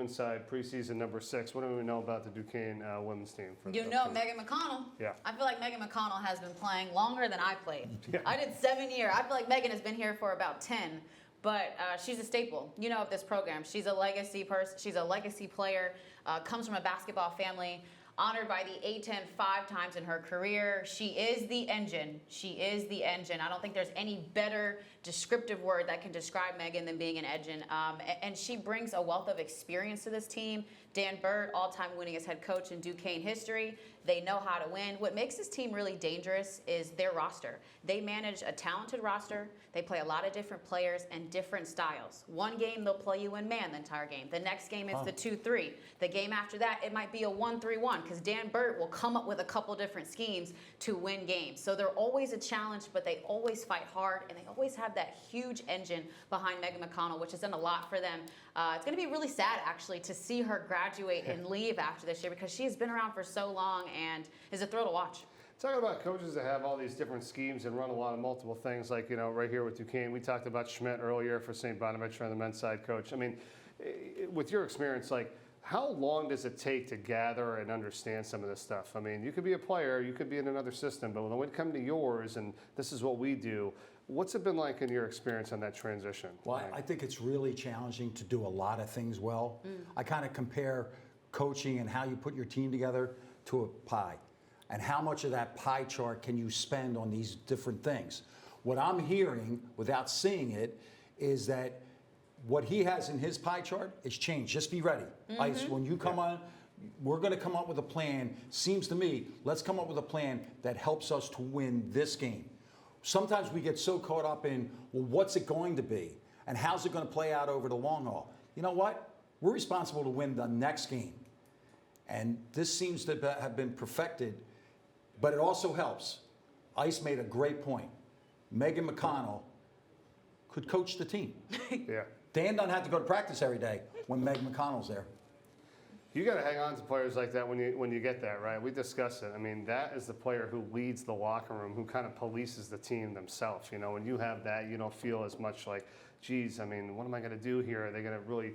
women's side, preseason number 6. What do we know about the Duquesne women's team? Megan McConnell. Yeah. I feel like Megan McConnell has been playing longer than I played. Yeah. I did 7 years. I feel like Megan has been here for about 10. But she's a staple, of this program. She's a legacy person. She's a legacy player. Comes from a basketball family. Honored by the A-10 5 times in her career. She is the engine. She is the engine. I don't think there's any better descriptive word that can describe Megan than being an engine. And she brings a wealth of experience to this team. Dan Burt, all-time winningest head coach in Duquesne history. They know how to win. What makes this team really dangerous is their roster. They manage a talented roster. They play a lot of different players and different styles. One game, they'll play you in man the entire game. The next game, it's the 2-3. The game after that, it might be a 1-3-1 because Dan Burt will come up with a couple different schemes to win games. So they're always a challenge, but they always fight hard, and they always have that huge engine behind Megan McConnell, which has done a lot for them. It's going to be really sad, actually, to see her graduate and leave after this year because she has been around for so long and is a thrill to watch. Talking about coaches that have all these different schemes and run a lot of multiple things, like, right here with Duquesne. We talked about Schmidt earlier for St. Bonaventure on the men's side coach. I mean, with your experience, how long does it take to gather and understand some of this stuff? I mean, you could be a player, you could be in another system, but when it comes to yours and this is what we do, what's it been like in your experience on that transition? Well, I think it's really challenging to do a lot of things well. I kind of compare coaching and how you put your team together to a pie. And how much of that pie chart can you spend on these different things? What I'm hearing, without seeing it, is that what he has in his pie chart is changed. Just be ready. Ice, when you come on, we're going to come up with a plan. Seems to me, let's come up with a plan that helps us to win this game. Sometimes we get so caught up in, well, what's it going to be? And how's it going to play out over the long haul? You know what? We're responsible to win the next game. And this seems to have been perfected, but it also helps. Ice made a great point. Megan McConnell could coach the team. Yeah. Dan doesn't have to go to practice every day when Megan McConnell's there. You got to hang on to players like that when you get that, right? We discussed it. I mean, that is the player who leads the locker room, who kind of polices the team themselves. When you have that, you don't feel as much like, geez, I mean, what am I going to do here? Are they going to really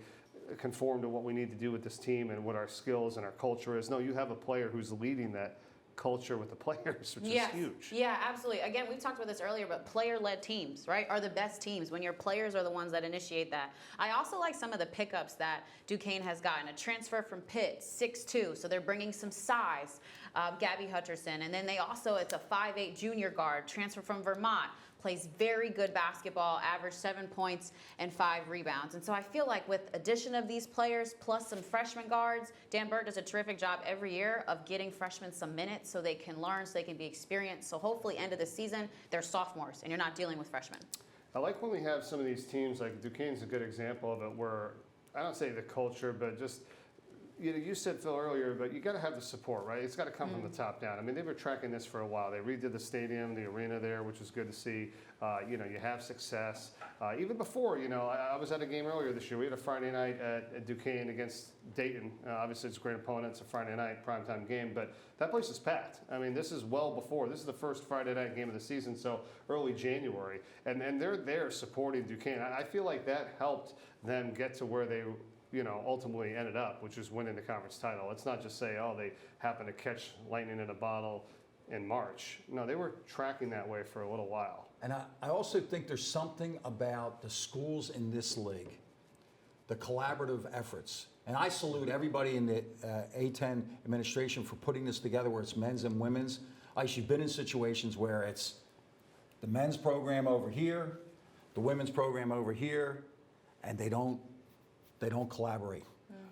conform to what we need to do with this team and what our skills and our culture is? No, you have a player who's leading that culture with the players, which is huge. Yeah, absolutely. Again, we've talked about this earlier, but player-led teams, right, are the best teams when your players are the ones that initiate that. I also like some of the pickups that Duquesne has gotten. A transfer from Pitt, 6'2", so they're bringing some size, Gabby Hutcherson. And then it's a 5'8" junior guard, transfer from Vermont, plays very good basketball, averaged 7 points and 5 rebounds. And so I feel like with addition of these players plus some freshman guards, Dan Burt does a terrific job every year of getting freshmen some minutes so they can learn, so they can be experienced. So hopefully end of the season, they're sophomores and you're not dealing with freshmen. I like when we have some of these teams, like Duquesne's a good example of it, where I don't say the culture, but just, you said, Phil, earlier, but you got to have the support, right? It's got to come from the top down. I mean, they've been tracking this for a while. They redid the stadium, the arena there, which is good to see. You have success. Even before, I was at a game earlier this year. We had a Friday night at Duquesne against Dayton. Obviously, it's a great opponent. It's a Friday night primetime game, but that place is packed. I mean, this is well before. This is the first Friday night game of the season, so early January. And they're there supporting Duquesne. I feel like that helped them get to where they ultimately ended up, which is winning the conference title. Let's not just say, oh, they happened to catch lightning in a bottle in March. No, they were tracking that way for a little while. And I also think there's something about the schools in this league, the collaborative efforts. And I salute everybody in the A-10 administration for putting this together where it's men's and women's. You've been in situations where it's the men's program over here, the women's program over here, and they don't collaborate.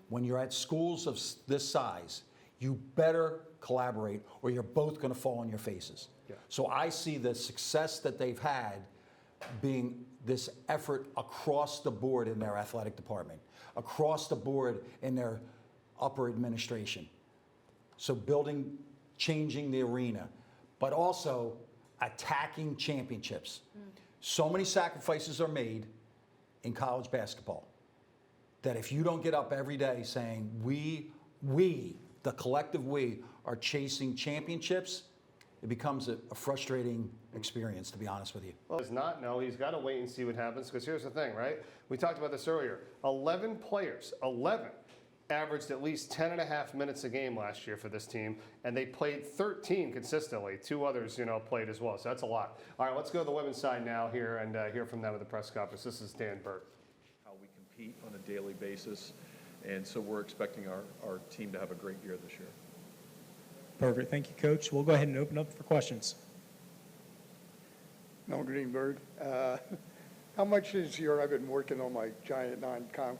When you're at schools of this size, you better collaborate or you're both going to fall on your faces. Yeah. So I see the success that they've had being this effort across the board in their athletic department, across the board in their upper administration. So changing the arena, but also attacking championships. So many sacrifices are made in college basketball that if you don't get up every day saying we, the collective we, are chasing championships, it becomes a frustrating experience, to be honest with you. Well, he does not know. He's got to wait and see what happens, because here's the thing, right? We talked about this earlier. 11 players, 11 averaged at least 10 and a half minutes a game last year for this team, and they played 13 consistently. 2 others, played as well, so that's a lot. All right, let's go to the women's side now here and hear from them at the press conference. This is Dan Burt. How we compete on a daily basis, and so we're expecting our team to have a great year this year. Perfect. Thank you, Coach. We'll go ahead and open up for questions. No Greenberg. How much is I've been working on my giant non-cross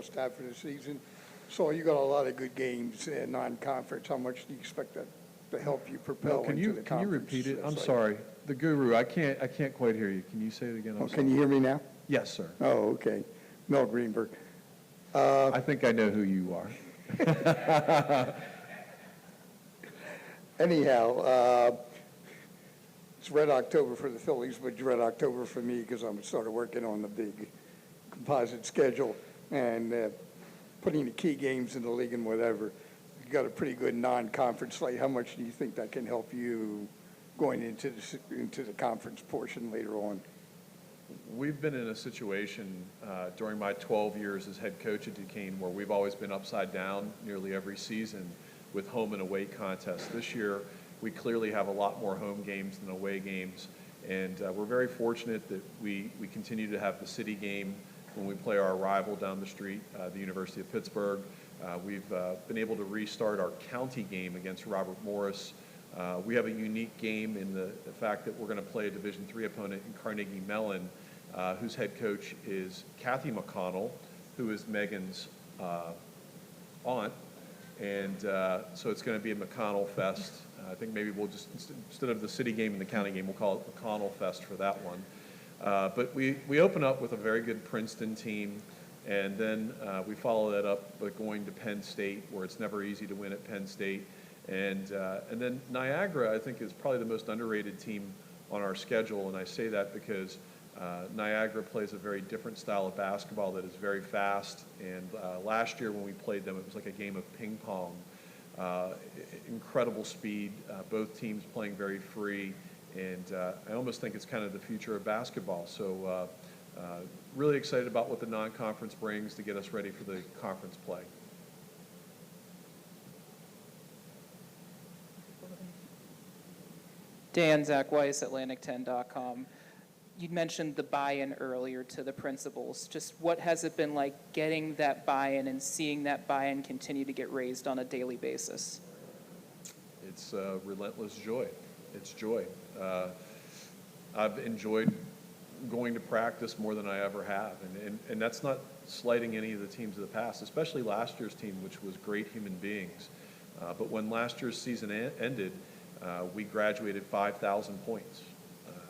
tab for the season. So you got a lot of good games in non-conference. How much do you expect that to help you propel into the conference? Can you repeat it? I'm sorry. The guru, I can't quite hear you. Can you say it again? I'm sorry. Can you hear me now? Yes, sir. Oh, okay. Mel Greenberg. I think I know who you are. Anyhow, it's Red October for the Phillies, but it's Red October for me because I'm started working on the big composite schedule and putting the key games in the league and whatever. You got a pretty good non-conference slate. How much do you think that can help you going into the conference portion later on? We've been in a situation during my 12 years as head coach at Duquesne where we've always been upside down nearly every season with home and away contests. This year, we clearly have a lot more home games than away games, and we're very fortunate that we continue to have the city game when we play our rival down the street, the University of Pittsburgh. We've been able to restart our county game against Robert Morris. We have a unique game in the fact that we're going to play a Division III opponent in Carnegie Mellon, whose head coach is Kathy McConnell, who is Megan's aunt. And so it's going to be a McConnell Fest. I think maybe we'll just, instead of the city game and the county game, we'll call it McConnell Fest for that one. But we open up with a very good Princeton team, and then we follow that up by going to Penn State, where it's never easy to win at Penn State. And then Niagara, I think, is probably the most underrated team on our schedule, and I say that because Niagara plays a very different style of basketball that is very fast, and last year when we played them, it was like a game of ping pong. Incredible speed, both teams playing very free, and I almost think it's kind of the future of basketball. So really excited about what the non-conference brings to get us ready for the conference play. Dan, Zach Weiss, Atlantic10.com. You mentioned the buy-in earlier to the principals. Just what has it been like getting that buy-in and seeing that buy-in continue to get raised on a daily basis? It's relentless joy. It's joy. I've enjoyed going to practice more than I ever have, and that's not slighting any of the teams of the past, especially last year's team, which was great human beings. But when last year's season ended, we graduated 5,000 points.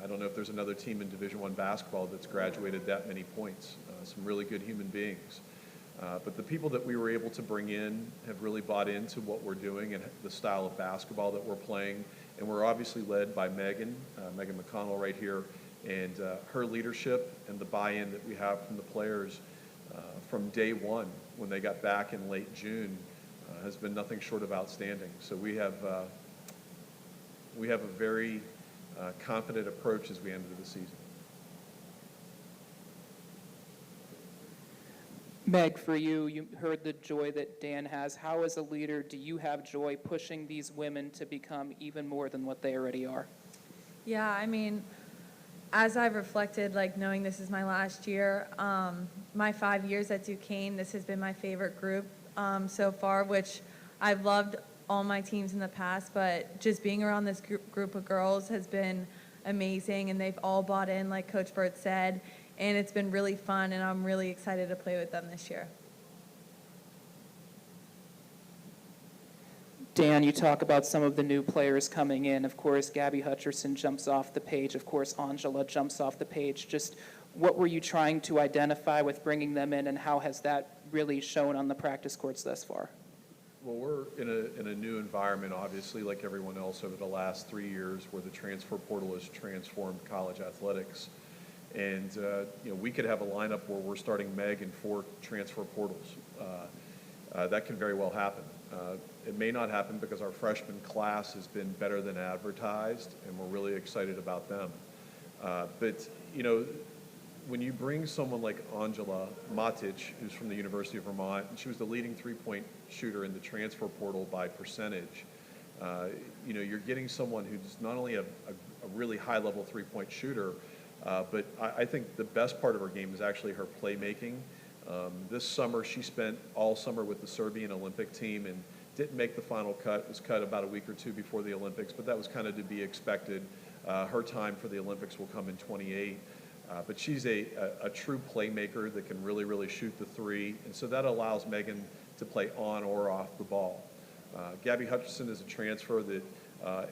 I don't know if there's another team in Division I basketball that's graduated that many points. Some really good human beings. But the people that we were able to bring in have really bought into what we're doing and the style of basketball that we're playing. And we're obviously led by Megan McConnell right here, and her leadership and the buy-in that we have from the players from day one when they got back in late June has been nothing short of outstanding. So we have a very confident approach as we enter the season. Meg, for you, you heard the joy that Dan has. How, as a leader, do you have joy pushing these women to become even more than what they already are? Yeah, I mean, as I've reflected, like knowing this is my last year, my 5 years at Duquesne, this has been my favorite group so far, which I've loved all my teams in the past, but just being around this group of girls has been amazing, and they've all bought in, like Coach Burt said, and it's been really fun, and I'm really excited to play with them this year. Dan, you talk about some of the new players coming in. Of course, Gabby Hutcherson jumps off the page. Of course, Angela jumps off the page. Just what were you trying to identify with bringing them in, and how has that really shown on the practice courts thus far? Well, we're in a new environment, obviously, like everyone else over the last 3 years, where the transfer portal has transformed college athletics. And we could have a lineup where we're starting Meg in 4 transfer portals. That can very well happen. It may not happen because our freshman class has been better than advertised, and we're really excited about them. But when you bring someone like Angela Matic, who's from the University of Vermont, and she was the leading three-point shooter in the transfer portal by percentage, you're getting someone who's not only a really high-level three-point shooter, but I think the best part of her game is actually her playmaking. This summer, she spent all summer with the Serbian Olympic team and didn't make the final cut. Was cut about a week or two before the Olympics, but that was kind of to be expected. Her time for the Olympics will come in 28. But she's a true playmaker that can really, really shoot the three. And so that allows Megan to play on or off the ball. Gabby Hutcherson is a transfer that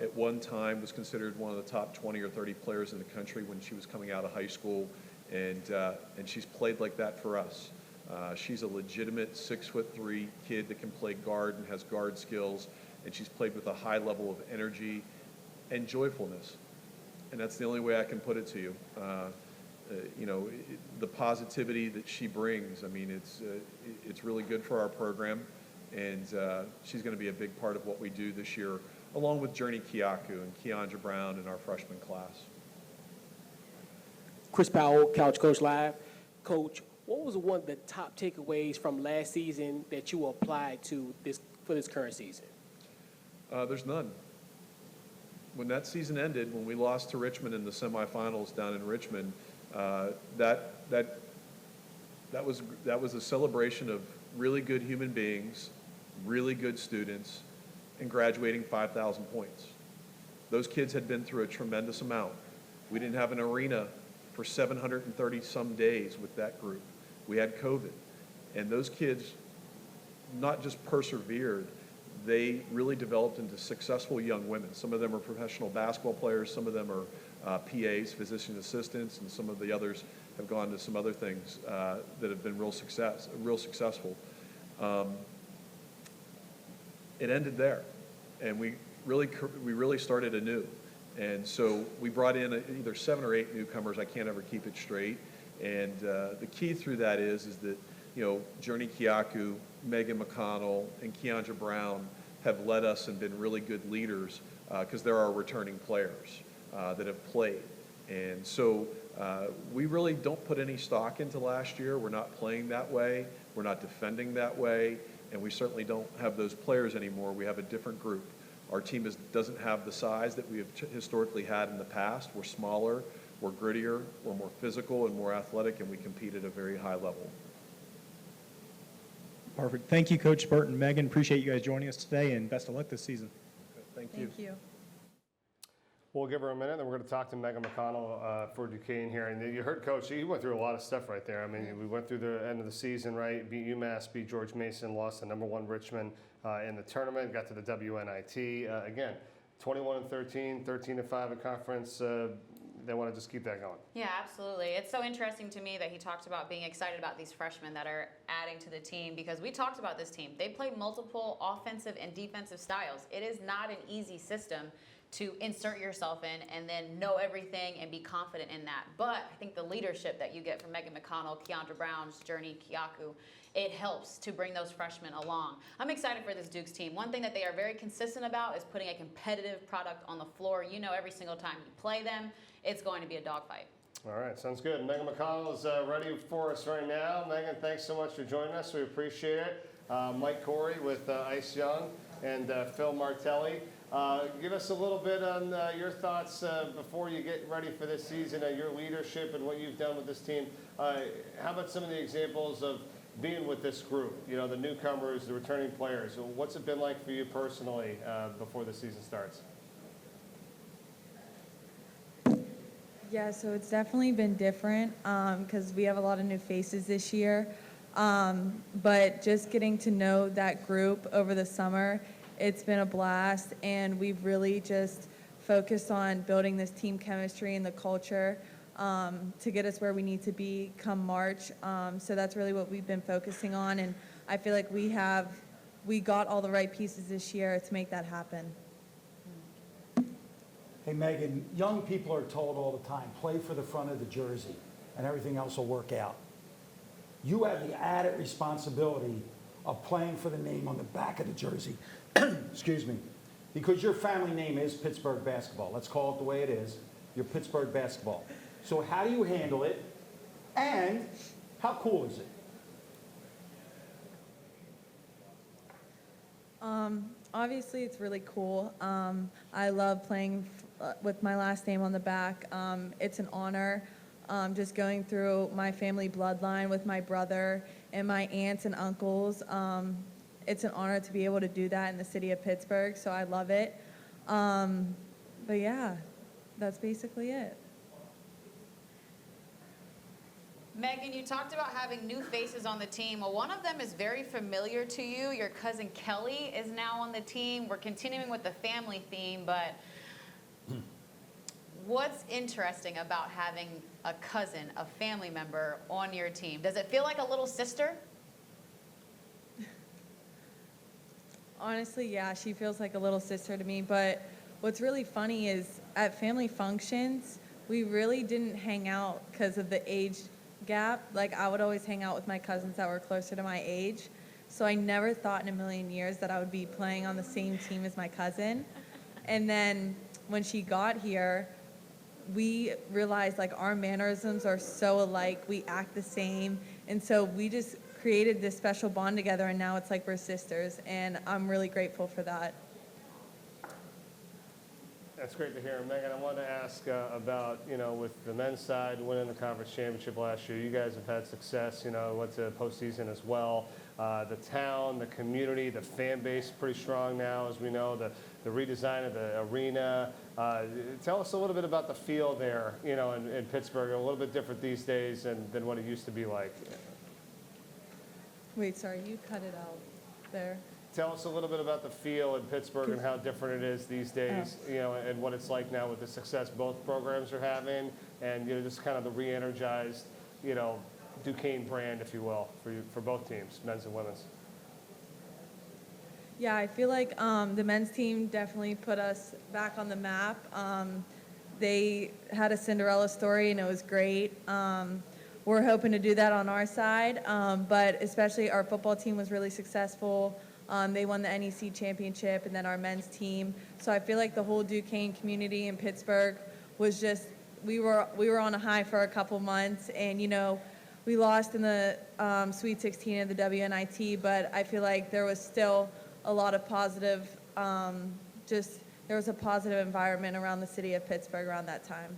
at one time was considered one of the top 20 or 30 players in the country when she was coming out of high school. And she's played like that for us. She's a legitimate 6'3" kid that can play guard and has guard skills. And she's played with a high level of energy and joyfulness. And that's the only way I can put it to you. The positivity that she brings, I mean, it's really good for our program, and she's going to be a big part of what we do this year, along with Journey Kiaku and Keandra Brown in our freshman class. Chris Powell, Couch Coach Live. Coach, what was one of the top takeaways from last season that you applied to for this current season? There's none. When that season ended, when we lost to Richmond in the semifinals down in Richmond, that was a celebration of really good human beings, really good students, and graduating 5,000 points. Those kids had been through a tremendous amount. We didn't have an arena for 730 some days with that group. We had COVID, and those kids not just persevered, they really developed into successful young women. Some of them are professional basketball players, some of them are PAs, physician assistants, and some of the others have gone to some other things that have been real successful. It ended there, and we really started anew. And so we brought in either 7 or 8 newcomers. I can't ever keep it straight. And the key through that is that Journey Kiaku, Megan McConnell, and Keandra Brown have led us and been really good leaders because they're our returning players that have played. And so we really don't put any stock into last year. We're not playing that way. We're not defending that way. And we certainly don't have those players anymore. We have a different group. Our team doesn't have the size that we have historically had in the past. We're smaller, we're grittier, we're more physical and more athletic, and we compete at a very high level. Perfect. Thank you, Coach Burt and Megan. Appreciate you guys joining us today, and best of luck this season. Thank you. Thank you. We'll give her a minute, then we're going to talk to Megan McConnell for Duquesne here. And you heard Coach, he went through a lot of stuff right there. I mean, we went through the end of the season, right? Beat UMass, beat George Mason, lost to #1 Richmond in the tournament, got to the WNIT. Again, 21-13, 13-5 in conference. They want to just keep that going. Yeah, absolutely. It's so interesting to me that he talked about being excited about these freshmen that are adding to the team, because we talked about this team. They play multiple offensive and defensive styles. It is not an easy system to insert yourself in and then know everything and be confident in that. But I think the leadership that you get from Megan McConnell, Keandra Brown, Journey Kiaku, it helps to bring those freshmen along. I'm excited for this Dukes team. One thing that they are very consistent about is putting a competitive product on the floor. Every single time you play them, it's going to be a dogfight. All right, sounds good. Megan McConnell is ready for us right now. Megan, thanks so much for joining us. We appreciate it. Mike Corey with Ice Young and Phil Martelli. Give us a little bit on your thoughts before you get ready for this season, your leadership and what you've done with this team. How about some of the examples of being with this group, the newcomers, the returning players? What's it been like for you personally before the season starts? Yeah, so it's definitely been different because we have a lot of new faces this year. But just getting to know that group over the summer, it's been a blast, and we've really just focused on building this team chemistry and the culture to get us where we need to be come March. So that's really what we've been focusing on, and I feel like we got all the right pieces this year to make that happen. Hey, Megan, young people are told all the time, play for the front of the jersey and everything else will work out. You have the added responsibility of playing for the name on the back of the jersey, excuse me, because your family name is Pittsburgh basketball. Let's call it the way it is. You're Pittsburgh basketball. So how do you handle it? And how cool is it? Obviously, it's really cool. I love playing with my last name on the back. It's an honor. Just going through my family bloodline with my brother and my aunts and uncles. It's an honor to be able to do that in the city of Pittsburgh, so I love it. But yeah, that's basically it. Megan, you talked about having new faces on the team. Well, one of them is very familiar to you. Your cousin Kelly is now on the team. We're continuing with the family theme, but what's interesting about having a cousin, a family member on your team? Does it feel like a little sister? Honestly, yeah, she feels like a little sister to me. But what's really funny is at family functions, we really didn't hang out because of the age gap. Like, I would always hang out with my cousins that were closer to my age. So I never thought in a million years that I would be playing on the same team as my cousin. And then when she got here, we realized like our mannerisms are so alike. We act the same. And so we just created this special bond together, and now it's like we're sisters. And I'm really grateful for that. That's great to hear. Megan, I wanted to ask about, with the men's side winning the conference championship last year, you guys have had success, went to postseason as well. The town, the community, the fan base pretty strong now, as we know, the redesign of the arena. Tell us a little bit about the feel there, in Pittsburgh, a little bit different these days than what it used to be like. Wait, sorry, you cut it out there. Tell us a little bit about the feel in Pittsburgh and how different it is these days, and what it's like now with the success both programs are having, and just kind of the re-energized, Duquesne brand, if you will, for both teams, men's and women's. Yeah, I feel like the men's team definitely put us back on the map. They had a Cinderella story, and it was great. We're hoping to do that on our side, but especially our football team was really successful. They won the NEC championship, and then our men's team. So I feel like the whole Duquesne community in Pittsburgh was just, we were on a high for a couple months, and we lost in the Sweet 16 of the WNIT, but I feel like there was still a lot of positive, there was a positive environment around the city of Pittsburgh around that time.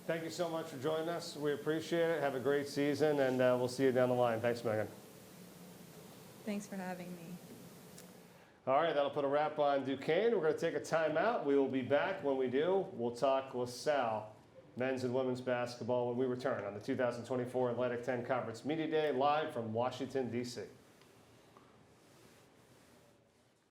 Thank you so much for joining us. We appreciate it. Have a great season, and we'll see you down the line. Thanks, Megan. Thanks for having me. All right, that'll put a wrap on Duquesne. We're going to take a timeout. We will be back. When we do, we'll talk LaSalle men's and women's basketball when we return on the 2024 Atlantic 10 Conference Media Day live from Washington, D.C.